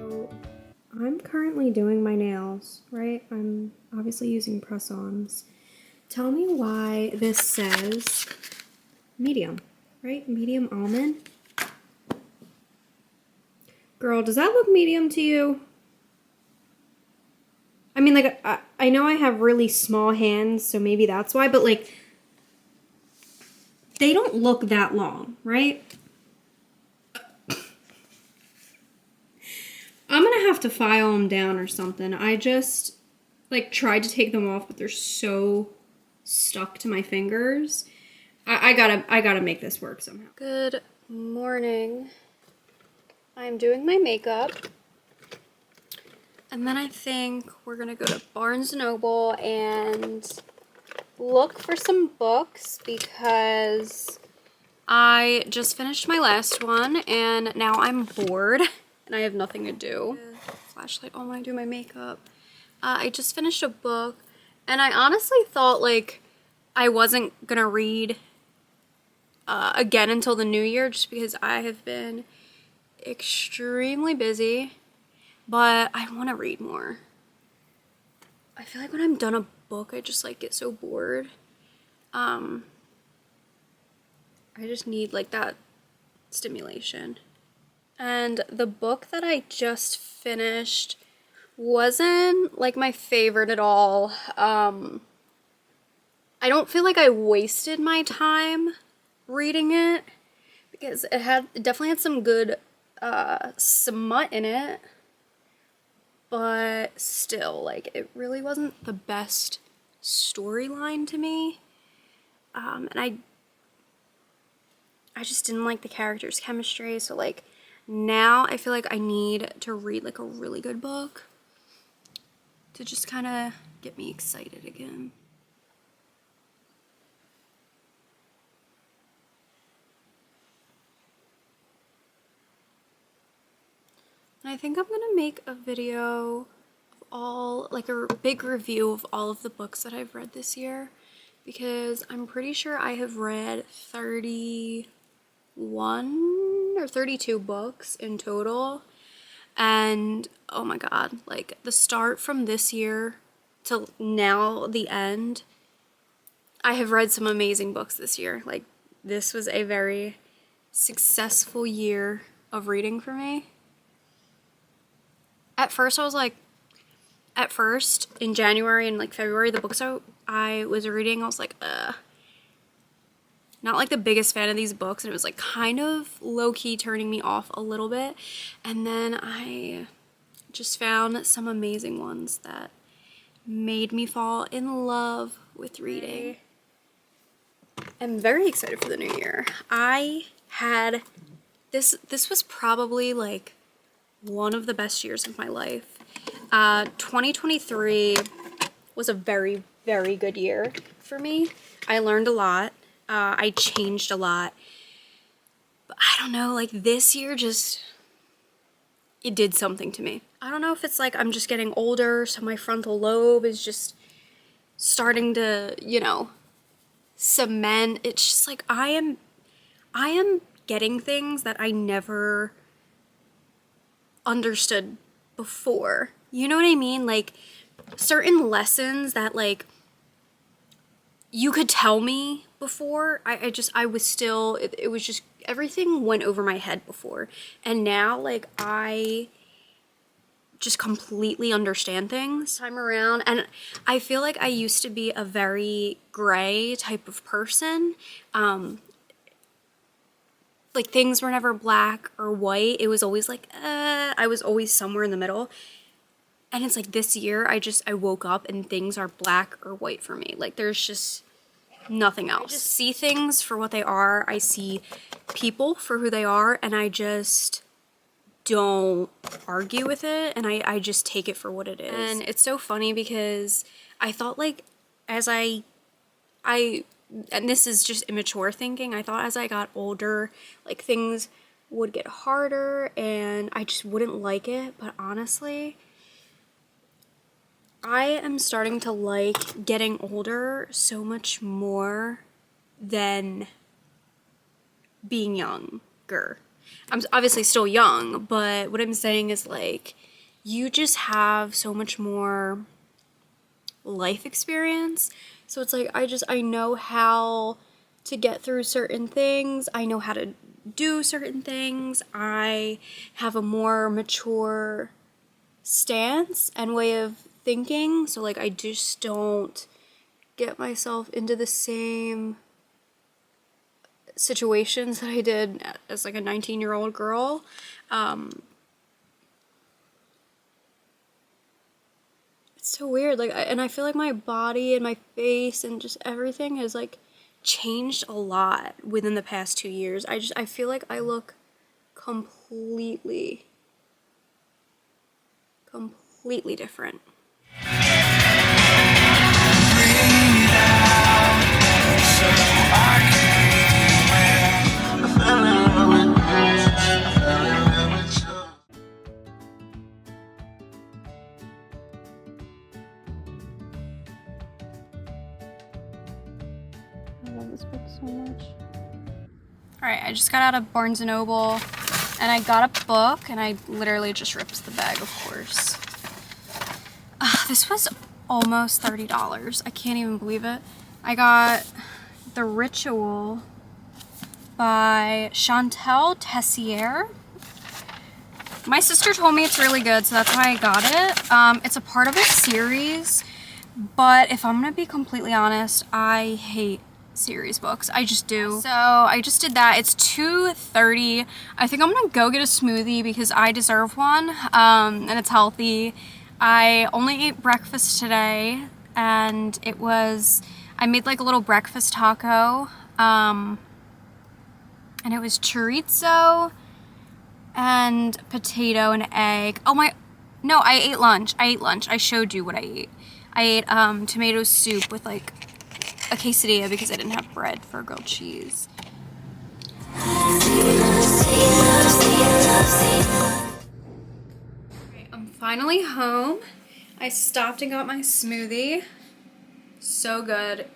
So I'm currently doing my nails, right? I'm obviously using press-ons. Tell me why this says medium, right? Medium almond. Girl, does that look medium to you? I mean, like, I know I have really small hands, so maybe that's why, but like, they don't look that long, right? I'm gonna have to file them down or something. I just, like, tried to take them off, but they're so stuck to my fingers. I gotta make this work somehow. Good morning. I'm doing my makeup. And then I think we're gonna go to Barnes&Noble and look for some books because I just finished my last one and now I'm bored and I have nothing to do. Flashlight on when I do my makeup. I just finished a book and I honestly thought like I wasn't gonna read again until the new year just because I have been extremely busy, but I want to read more. I feel like when I'm done a book, I just like get so bored. I just need like that stimulation. And the book that I just finished wasn't like my favorite at all. I don't feel like I wasted my time reading it because it definitely had some good smut in it, but still, like, it really wasn't the best storyline to me, and I just didn't like the characters' chemistry, so like now I feel like I need to read like a really good book to just kind of get me excited again. I think I'm gonna make a video of all, like a big review of all of the books that I've read this year because I'm pretty sure I have read 31 or 32 books in total. And oh my god, like the start from this year to now the end, I have read some amazing books this year. Like this was a very successful year of reading for me. At first, in January and like February, the books I was reading, I was like, not like the biggest fan of these books, and it was like kind of low-key turning me off a little bit. And then I just found some amazing ones that made me fall in love with reading. I'm very excited for the new year. I had this was probably like one of the best years of my life. 2023 was a very, very good year for me. I learned a lot. I changed a lot. But I don't know, like this year it did something to me. I don't know if it's like I'm just getting older, so my frontal lobe is just starting to, you know, cement. It's just like I am getting things that I never understood before. You know what I mean? Like certain lessons that like you could tell me before, I was still, it was just, everything went over my head before. And now like I just completely understand things time around. And I feel like I used to be a very gray type of person. Like things were never black or white. It was always like, I was always somewhere in the middle. And it's like this year, I woke up and things are black or white for me. Like there's just nothing else. I just see things for what they are. I see people for who they are, and I just don't argue with it, and I just take it for what it is. And it's so funny because I thought like as and this is just immature thinking, I thought as I got older, like things would get harder and I just wouldn't like it, but honestly, I am starting to like getting older so much more than being younger. I'm obviously still young, but what I'm saying is like, you just have so much more life experience. So it's like, I know how to get through certain things. I know how to do certain things. I have a more mature stance and way of thinking. So like, I just don't get myself into the same situations that I did as like a 19-year-old girl. It's so weird. Like, and I feel like my body and my face and just everything has like changed a lot within the past 2 years. I feel like I look completely different. I love this book so much. Alright, I just got out of Barnes & Noble and I got a book and I literally just ripped the bag, of course. This was almost $30. I can't even believe it. I got The Ritual by Chantal Tessier. My sister told me it's really good, so that's why I got it. It's a part of a series, but if I'm gonna be completely honest, I hate series books. I just do. So I just did that. It's $2.30. I think I'm gonna go get a smoothie because I deserve one, and it's healthy. I only ate breakfast today, and I made like a little breakfast taco, and it was chorizo and potato and egg. No, I ate lunch. I showed you what I ate. I ate tomato soup with like a quesadilla because I didn't have bread for grilled cheese. I'm finally home. I stopped and got my smoothie. So good.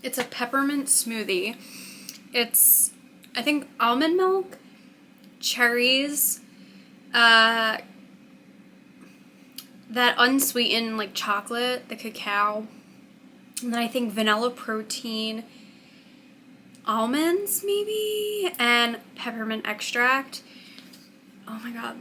It's a peppermint smoothie. It's, I think, almond milk, cherries, that unsweetened like chocolate, the cacao, and then I think vanilla protein, almonds maybe, and peppermint extract. Oh my god,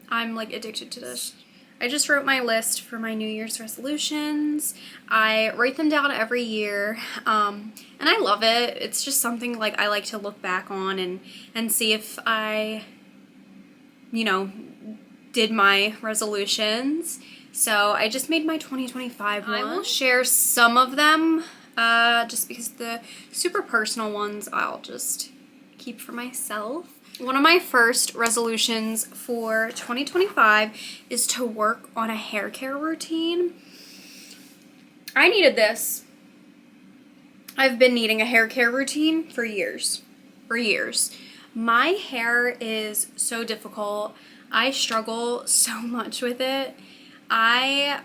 I'm like addicted to this. I just wrote my list for my New Year's resolutions. I write them down every year, and I love it. It's just something like I like to look back on and see if I, did my resolutions. So I just made my 2025 one. I will share some of them, just because the super personal ones I'll just keep for myself. One of my first resolutions for 2025 is to work on a hair care routine. I needed this. I've been needing a hair care routine for years. My hair is so difficult. I struggle so much with it. I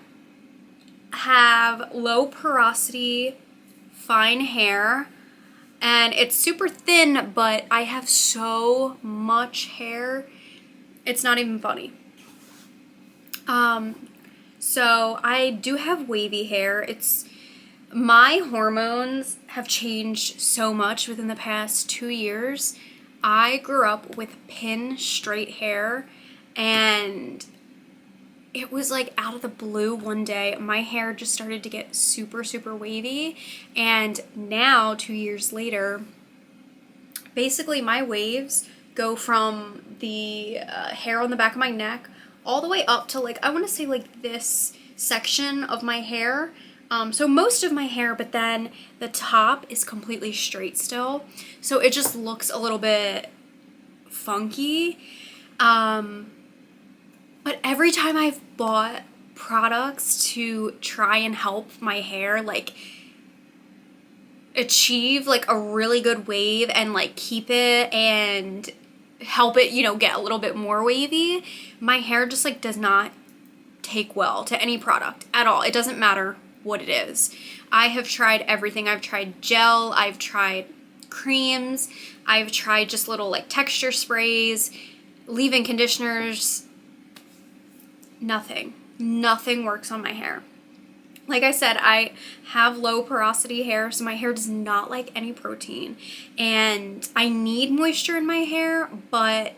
have low porosity, fine hair. And it's super thin, but I have so much hair, it's not even funny. So I do have wavy hair. My hormones have changed so much within the past 2 years. I grew up with pin straight hair, and it was like out of the blue one day, my hair just started to get super, super wavy. And now, 2 years later, basically my waves go from the hair on the back of my neck all the way up to like, I want to say like this section of my hair. So most of my hair, but then the top is completely straight still. So it just looks a little bit funky. But every time I've bought products to try and help my hair like achieve like a really good wave and like keep it and help it, get a little bit more wavy, my hair just like does not take well to any product at all. It doesn't matter what it is. I have tried everything. I've tried gel, I've tried creams. I've tried just little like texture sprays, leave-in conditioners. Nothing works on my hair. Like I said, I have low porosity hair, so my hair does not like any protein. And I need moisture in my hair, but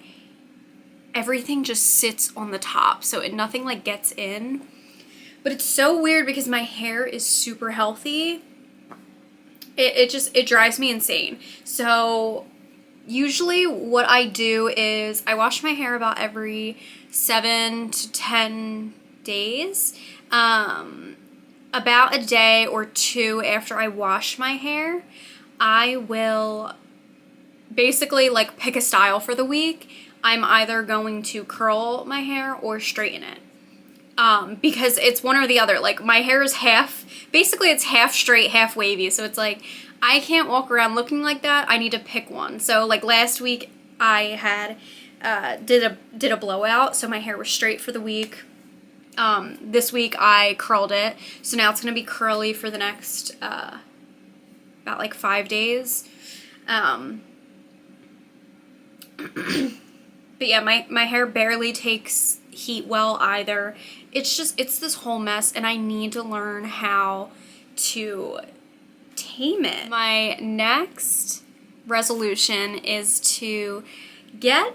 everything just sits on the top, so nothing like gets in. But it's so weird because my hair is super healthy. It drives me insane. So usually what I do is I wash my hair about every 7 to 10 days. About a day or two after I wash my hair, I will basically like pick a style for the week. I'm either going to curl my hair or straighten it. Because it's one or the other. Like my hair is basically it's half straight, half wavy. So it's like, I can't walk around looking like that. I need to pick one. So like last week I had, did a blowout. So my hair was straight for the week. This week I curled it. So now it's going to be curly for the next, about like 5 days. But yeah, my hair barely takes heat well either. It's this whole mess, and I need to learn how to tame it. My next resolution is to get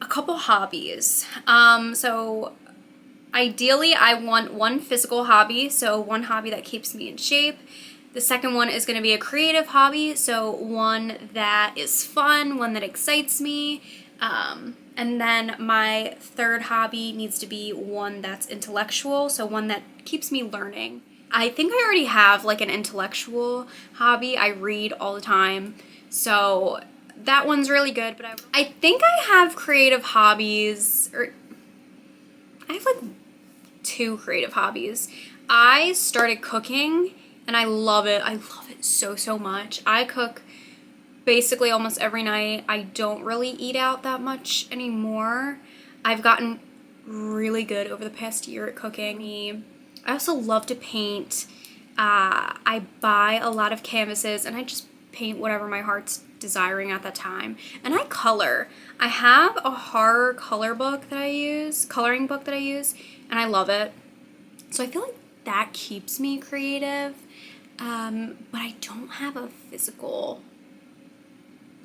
a couple hobbies. So ideally I want one physical hobby, so one hobby that keeps me in shape. The second one is going to be a creative hobby, so one that is fun, one that excites me. And then my third hobby needs to be one that's intellectual, so one that keeps me learning. I think I already have like an intellectual hobby. I read all the time, so that one's really good. But I think I have creative hobbies, or I have like 2 creative hobbies. I started cooking and I love it. I love it so much. I cook basically almost every night. I don't really eat out that much anymore. I've gotten really good over the past year at cooking. I also love to paint. I buy a lot of canvases and I just paint whatever my heart's desiring at that time. And I color. I have a horror coloring book that I use, and I love it. So I feel like that keeps me creative. But I don't have a physical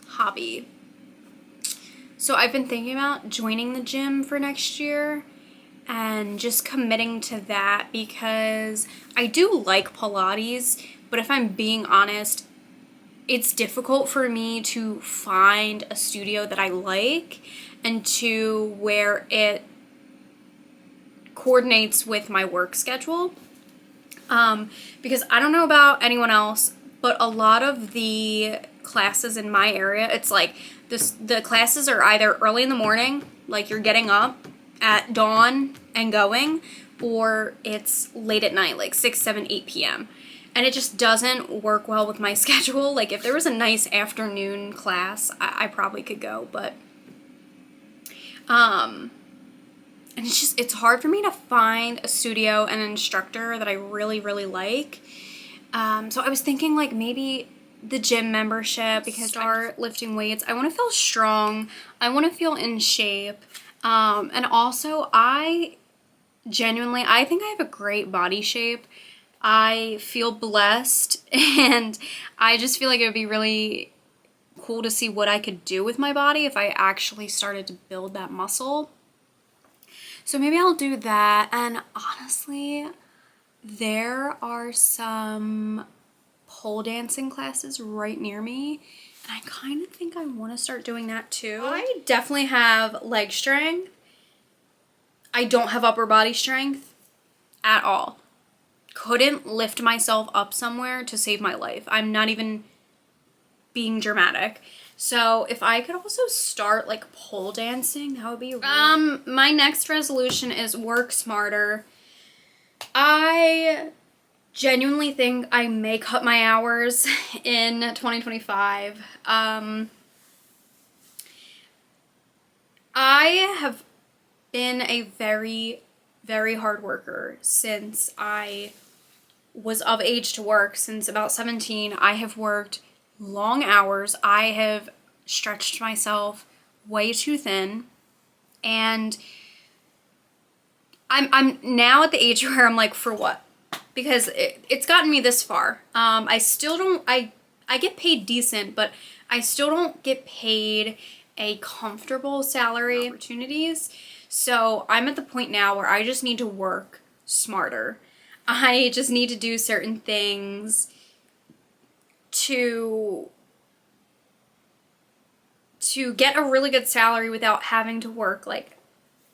hobby. So I've been thinking about joining the gym for next year and just committing to that, because I do like Pilates, but if I'm being honest, it's difficult for me to find a studio that I like and to where it coordinates with my work schedule. Because I don't know about anyone else, but a lot of the classes in my area, it's like the classes are either early in the morning, like you're getting up at dawn and going, or it's late at night, like 6, 7, 8 p.m. And it just doesn't work well with my schedule. Like if there was a nice afternoon class, I probably could go, but and it's hard for me to find a studio and an instructor that I really like. So I was thinking like maybe the gym membership, because start lifting weights. I want to feel strong. I want to feel in shape. And also I think I have a great body shape. I feel blessed, and I just feel like it would be really cool to see what I could do with my body if I actually started to build that muscle. So maybe I'll do that. And honestly, there are some pole dancing classes right near me, and I kind of think I want to start doing that too. I definitely have leg strength. I don't have upper body strength at all. Couldn't lift myself up somewhere to save my life. I'm not even being dramatic. So if I could also start like pole dancing, that would be really... My next resolution is work smarter. I genuinely think I may cut my hours in 2025. I have been a very hard worker since I was of age to work. Since about 17, I have worked long hours. I have stretched myself way too thin, and I'm now at the age where I'm like, for what? Because it's gotten me this far. I still don't, I get paid decent, but I still don't get paid a comfortable salary opportunities. So I'm at the point now where I just need to work smarter. I just need to do certain things to get a really good salary without having to work like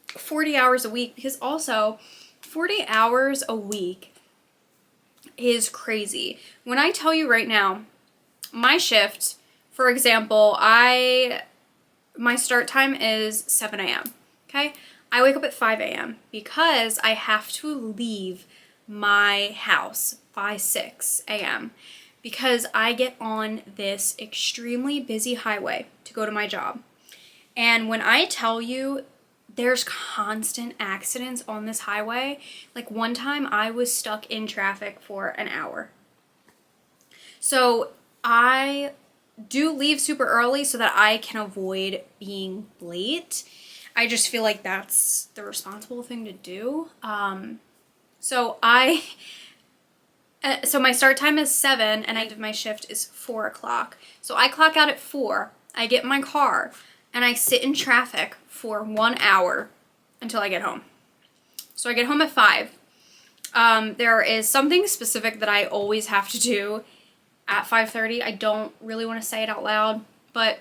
40 hours a week, because also 40 hours a week is crazy. When I tell you right now, my shift, for example, my start time is 7 a.m. Okay? I wake up at 5 a.m. because I have to leave my house by 6 a.m. because I get on this extremely busy highway to go to my job. And when I tell you there's constant accidents on this highway, like one time I was stuck in traffic for an hour. So I do leave super early so that I can avoid being late. I just feel like that's the responsible thing to do. So my start time is 7 and my shift is 4 o'clock. So I clock out at 4, I get in my car, and I sit in traffic for 1 hour until I get home. So I get home at 5. There is something specific that I always have to do at 5:30. I don't really want to say it out loud, but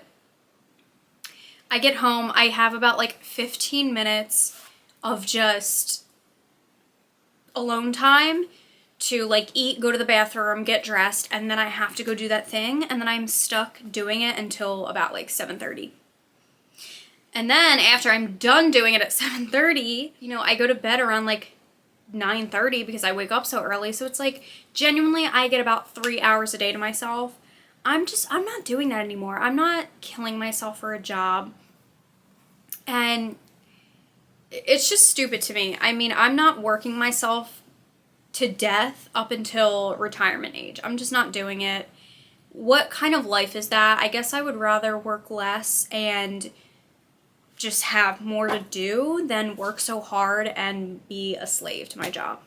I get home, I have about like 15 minutes of just alone time to like eat, go to the bathroom, get dressed, and then I have to go do that thing, and then I'm stuck doing it until about like 7:30. And then after I'm done doing it at 7:30, I go to bed around like 9:30 because I wake up so early. So it's like genuinely I get about 3 hours a day to myself. I'm not doing that anymore. I'm not killing myself for a job. And it's just stupid to me. I mean, I'm not working myself to death up until retirement age. I'm just not doing it. What kind of life is that? I guess I would rather work less and just have more to do than work so hard and be a slave to my job.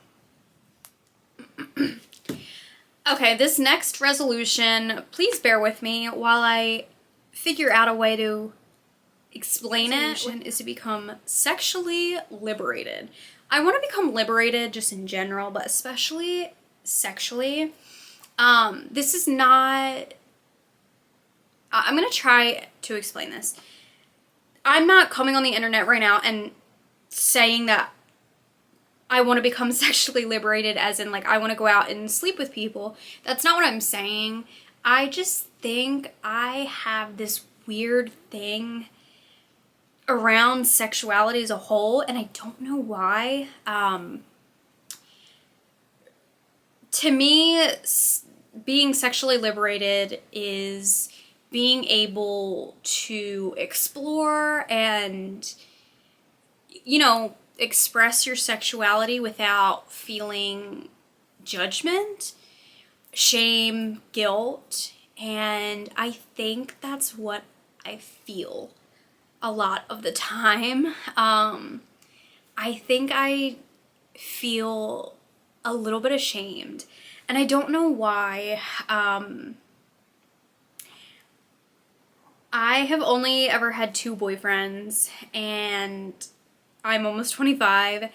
Okay, this next resolution, please bear with me while I figure out a way to explain it, is to become sexually liberated. I want to become liberated just in general, but especially sexually. This is not... I'm going to try to explain this. I'm not coming on the internet right now and saying that I want to become sexually liberated as in like I want to go out and sleep with people. That's not what I'm saying. I just think I have this weird thing around sexuality as a whole, and I don't know why. To me, being sexually liberated is being able to explore and, express your sexuality without feeling judgment, shame, guilt, and I think that's what I feel a lot of the time. I think I feel a little bit ashamed, and I don't know why. I have only ever had 2 boyfriends, and I'm almost 25,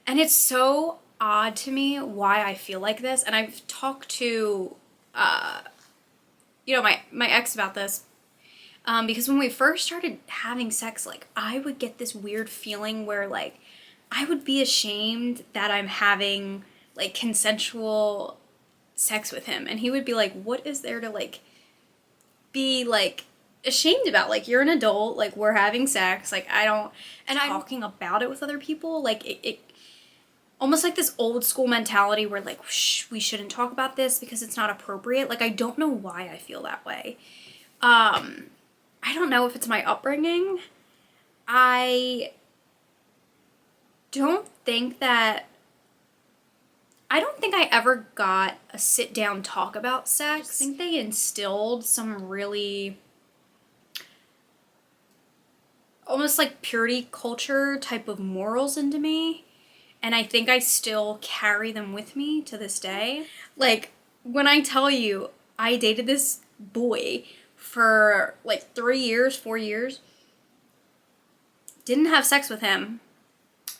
and it's so odd to me why I feel like this. And I've talked to, my ex about this, because when we first started having sex, like, I would get this weird feeling where, like, I would be ashamed that I'm having, like, consensual sex with him, and he would be like, what is there to, like, be, like, ashamed about? Like, you're an adult, like, we're having sex, like, I'm talking about it with other people, like, it almost like this old school mentality where, like, we shouldn't talk about this because it's not appropriate. Like, I don't know why I feel that way. I don't know if it's my upbringing. I don't think don't think I ever got a sit-down talk about sex. I think they instilled some really almost like purity culture type of morals into me. And I think I still carry them with me to this day. Like, when I tell you, I dated this boy for like 3 years, 4 years. Didn't have sex with him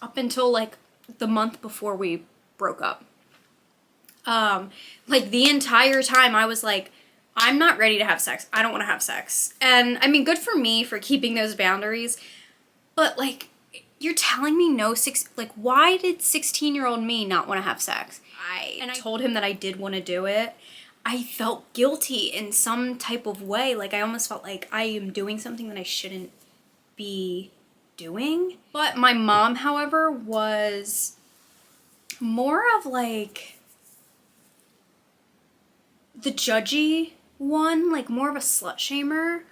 up until like the month before we broke up. Like the entire time I was like, I'm not ready to have sex. I don't want to have sex. And I mean, good for me for keeping those boundaries. But like, you're telling me no like, why did 16-year-old me not want to have sex? I told him that I did want to do it. I felt guilty in some type of way. Like, I almost felt like I am doing something that I shouldn't be doing. But my mom, however, was more of like the judgy one, like more of a slut shamer.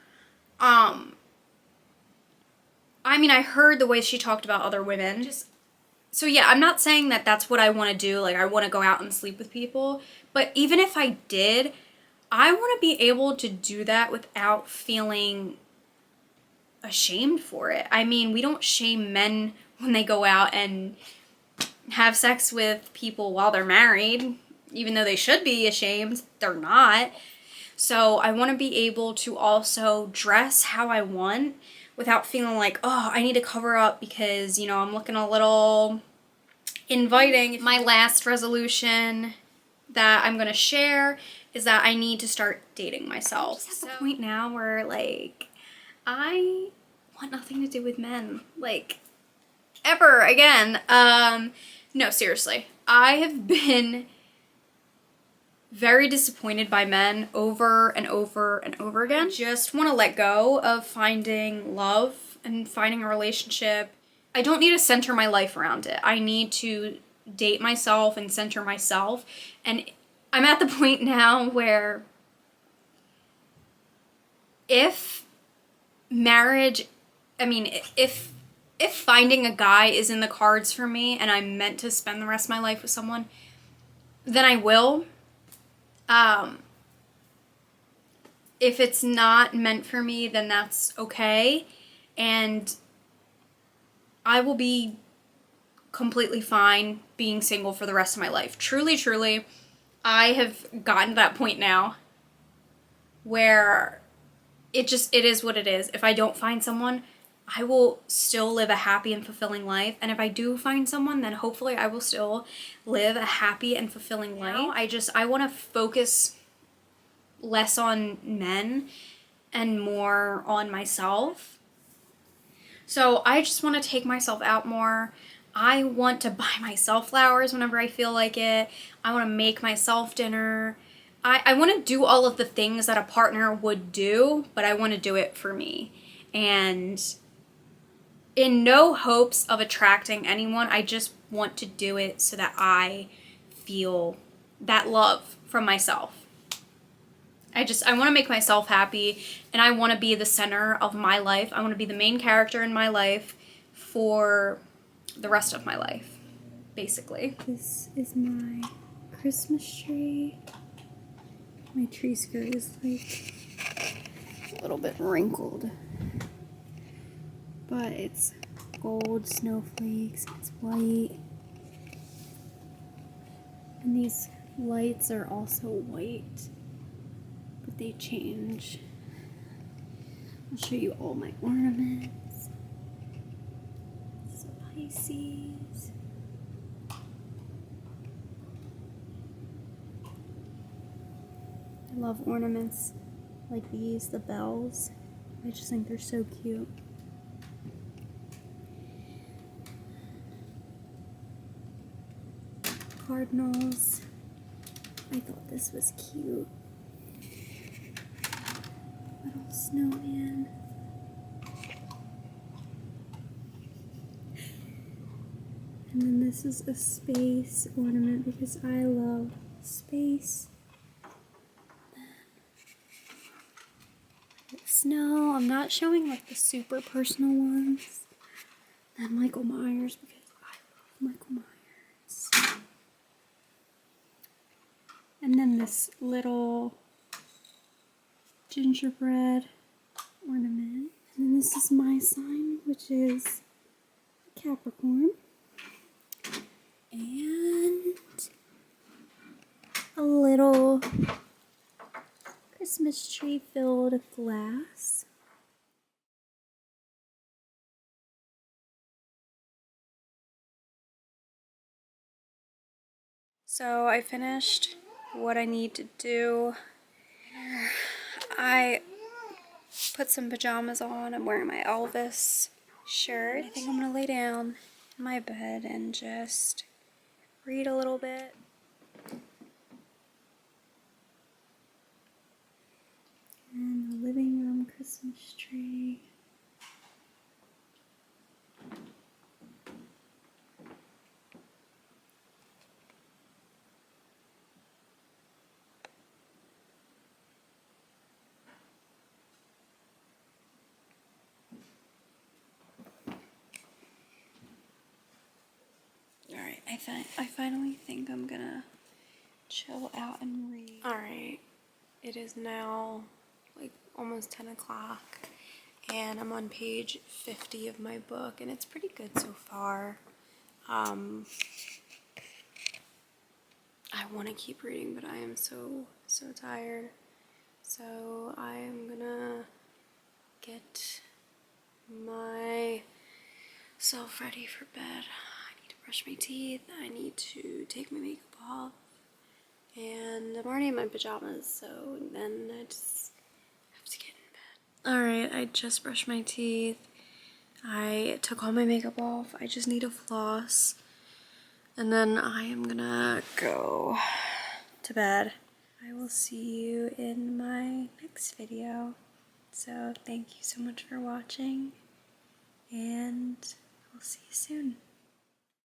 I mean, I heard the way she talked about other women. So yeah, I'm not saying that that's what I want to do. Like, I want to go out and sleep with people. But even if I did, I want to be able to do that without feeling ashamed for it. I mean, we don't shame men when they go out and have sex with people while they're married. Even though they should be ashamed, they're not. So I want to be able to also dress how I want without feeling like, oh, I need to cover up because, you know, I'm looking a little inviting. My last resolution that I'm going to share is that I need to start dating myself. I'm just at the point now where, like, I want nothing to do with men. Like, ever again. No, seriously. I have been very disappointed by men over and over and over again. I just want to let go of finding love and finding a relationship. I don't need to center my life around it. I need to date myself and center myself. And I'm at the point now where if marriage, I mean, if finding a guy is in the cards for me and I'm meant to spend the rest of my life with someone, then I will. If it's not meant for me, then that's okay. And I will be completely fine being single for the rest of my life. Truly, truly, I have gotten to that point now where it is what it is. If I don't find someone, I will still live a happy and fulfilling life. And if I do find someone, then hopefully I will still live a happy and fulfilling life. I want to focus less on men and more on myself. So I just want to take myself out more. I want to buy myself flowers whenever I feel like it. I want to make myself dinner. I want to do all of the things that a partner would do, but I want to do it for me. And in no hopes of attracting anyone, I just want to do it so that I feel that love from myself. I want to make myself happy, and I want to be the center of my life. I want to be the main character in my life for the rest of my life, basically. This is my Christmas tree. My tree skirt is like a little bit wrinkled, but it's gold snowflakes, it's white, and these lights are also white, but they change. I'll show you all my ornaments. This is a Pisces. I love ornaments like these, the bells. I just think they're so cute. Cardinals. I thought this was cute. Little snowman. And then this is a space ornament because I love space. Snow. I'm not showing like the super personal ones. And Michael Myers because I love Michael Myers. And then this little gingerbread ornament. And then this is my sign, which is Capricorn. And a little Christmas tree filled with glass. So I finished what I need to do. I put some pajamas on. I'm wearing my Elvis shirt. I think I'm gonna lay down in my bed and just read a little bit. And the living room Christmas tree. Alright, I finally think I'm gonna chill out and read. Alright, it is now like almost 10 o'clock and I'm on page 50 of my book and it's pretty good so far. I want to keep reading, but I am so tired. So I am gonna get myself ready for bed. I need to brush my teeth. I need to take my makeup off. And I'm already in my pajamas, so then I just have to get in bed. Alright, I just brushed my teeth. I took all my makeup off. I just need to floss. And then I am gonna go to bed. I will see you in my next video. So thank you so much for watching, and I'll see you soon.